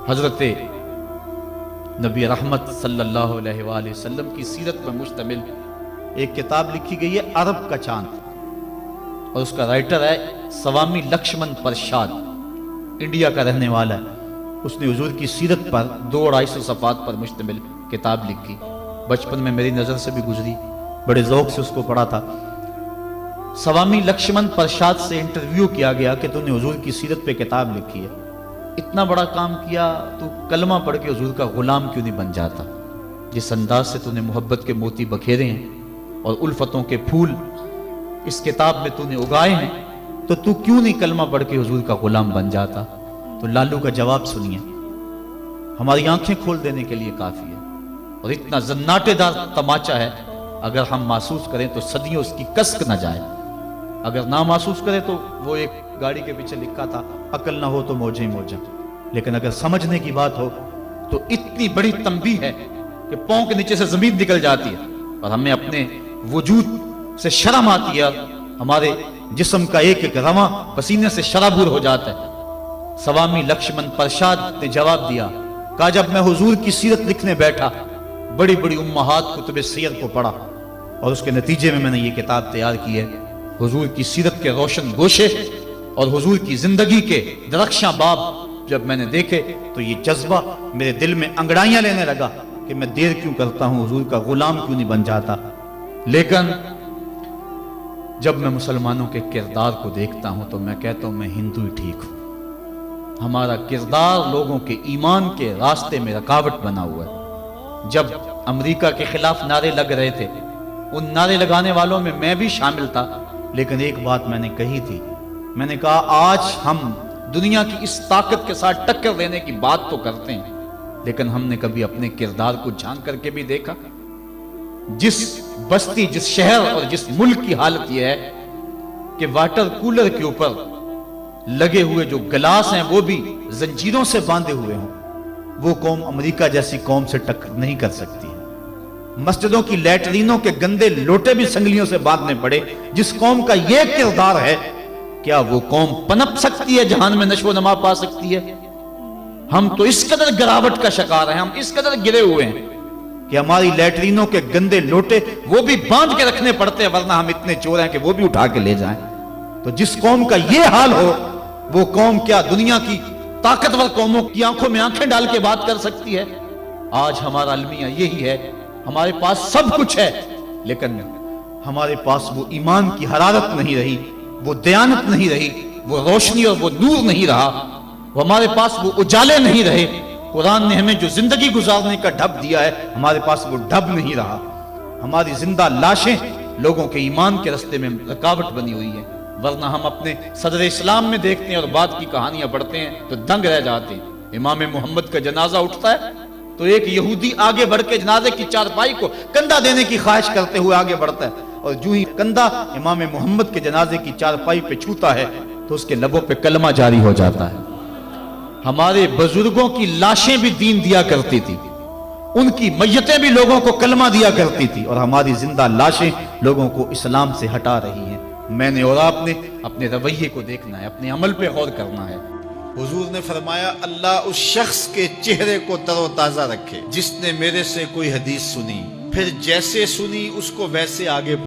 حضرت نبی رحمت صلی اللہ علیہ وآلہ وسلم کی سیرت پر مشتمل ایک کتاب لکھی گئی ہے عرب کا چاند، اور اس کا رائٹر ہے سوامی لکشمن پرشاد، انڈیا کا رہنے والا ہے۔ اس نے حضور کی سیرت پر 200-250 صفحات پر مشتمل کتاب لکھی۔ بچپن میں میری نظر سے بھی گزری، بڑے ذوق سے اس کو پڑھا تھا۔ سوامی لکشمن پرشاد سے انٹرویو کیا گیا کہ تو نے حضور کی سیرت پہ کتاب لکھی ہے، اتنا بڑا کام کیا، تو کلمہ پڑھ کے حضور کا غلام کیوں نہیں بن جاتا؟ جس انداز سے تو نے محبت کے موتی بکھیرے ہیں اور الفتوں کے پھول اس کتاب میں تو نے اگائے ہیں، تو کیوں نہیں کلمہ پڑھ کے حضور کا غلام بن جاتا؟ تو لالو کا جواب سنیے، ہماری آنکھیں کھول دینے کے لیے کافی ہے، اور اتنا زناٹے دار تماچا ہے، اگر ہم محسوس کریں تو صدیوں اس کی کسک نہ جائے، اگر نہ محسوس کریں تو وہ ایک گاڑی کے پیچھے لکھا تھا، عقل نہ ہو تو موجیں موجیں، لیکن اگر سمجھنے کی بات ہو تو اتنی بڑی تنبیہ ہے کہ پاؤں کے نیچے سے زمین نکل جاتی ہے، اور ہمیں اپنے وجود سے شرم آتی ہے، ہمارے جسم کا ایک ایک رواں پسینے سے شرابور ہو جاتا ہے۔ سوامی لکشمن پرشاد نے جواب دیا، کہا جب میں حضور کی سیرت لکھنے بیٹھا، بڑی بڑی امہات کتب سیر کو پڑھا، اور اس کے نتیجے میں نے یہ کتاب تیار کی ہے۔ حضور کی سیرت کے روشن گوشے اور حضور کی زندگی کے درخشاں باب جب میں نے دیکھے تو یہ جذبہ میرے دل میں انگڑائیاں لینے لگا کہ میں دیر کیوں کرتا ہوں، حضور کا غلام کیوں نہیں بن جاتا۔ لیکن جب میں مسلمانوں کے کردار کو دیکھتا ہوں تو میں کہتا ہوں میں ہندو ہی ٹھیک ہوں۔ ہمارا کردار لوگوں کے ایمان کے راستے میں رکاوٹ بنا ہوا ہے۔ جب امریکہ کے خلاف نعرے لگ رہے تھے، ان نعرے لگانے والوں میں میں بھی شامل تھا، لیکن ایک بات میں نے کہی تھی، میں نے کہا آج ہم دنیا کی اس طاقت کے ساتھ ٹکر دینے کی بات تو کرتے ہیں، لیکن ہم نے کبھی اپنے کردار کو جھانک کر کے بھی دیکھا؟ جس بستی، جس شہر اور جس ملک کی حالت یہ ہے کہ واٹر کولر کے اوپر لگے ہوئے جو گلاس ہیں وہ بھی زنجیروں سے باندھے ہوئے ہوں، وہ قوم امریکہ جیسی قوم سے ٹکر نہیں کر سکتی۔ مسجدوں کی لیٹرینوں کے گندے لوٹے بھی سنگلیوں سے باندھنے پڑے، جس قوم کا یہ کردار ہے، کیا وہ قوم پنپ سکتی ہے، جہان میں نشو و نما پا سکتی ہے؟ ہم تو اس قدر گراوٹ کا شکار ہیں، ہم اس قدر گرے ہوئے ہیں کہ ہماری لیٹرینوں کے گندے لوٹے وہ بھی باندھ کے رکھنے پڑتے ہیں، ورنہ ہم اتنے چور ہیں کہ وہ بھی اٹھا کے لے جائیں۔ تو جس قوم کا یہ حال ہو، وہ قوم کیا دنیا کی طاقتور قوموں کی آنکھوں میں آنکھیں ڈال کے بات کر سکتی ہے؟ آج ہمارا المیہ یہی ہے، ہمارے پاس سب کچھ ہے، لیکن ہمارے پاس وہ ایمان کی حرارت نہیں رہی، وہ دیانت نہیں رہی، وہ روشنی اور وہ نور نہیں رہا، ہمارے پاس وہ اجالے نہیں رہے۔ قرآن نے ہمیں جو زندگی گزارنے کا ڈھب دیا ہے، ہمارے پاس وہ ڈھب نہیں رہا۔ ہماری زندہ لاشیں لوگوں کے ایمان کے رستے میں رکاوٹ بنی ہوئی ہے، ورنہ ہم اپنے صدر اسلام میں دیکھتے ہیں اور بعد کی کہانیاں پڑھتے ہیں تو دنگ رہ جاتے ہیں۔ امام محمد کا جنازہ اٹھتا ہے تو ایک یہودی آگے بڑھ کے جنازے کی چارپائی کو کندھا دینے کی خواہش کرتے ہوئے آگے بڑھتا ہے، اور جو ہی کندھا امام محمد کے جنازے کی چارپائی پہ چھوتا ہے تو اس کے لبوں پہ کلمہ جاری ہو جاتا ہے۔ ہمارے بزرگوں کی لاشیں بھی دین دیا کرتی تھی، ان کی میتیں بھی لوگوں کو کلمہ دیا کرتی تھی، اور ہماری زندہ لاشیں لوگوں کو اسلام سے ہٹا رہی ہیں۔ میں نے اور آپ نے اپنے رویے کو دیکھنا ہے، اپنے عمل پہ غور کرنا ہے۔ حضور نے فرمایا اللہ اس شخص کے چہرے کو تر و تازہ رکھے جس نے میرے سے کوئی حدیث سنی، پھر جیسے سنی اس کو ویسے آگے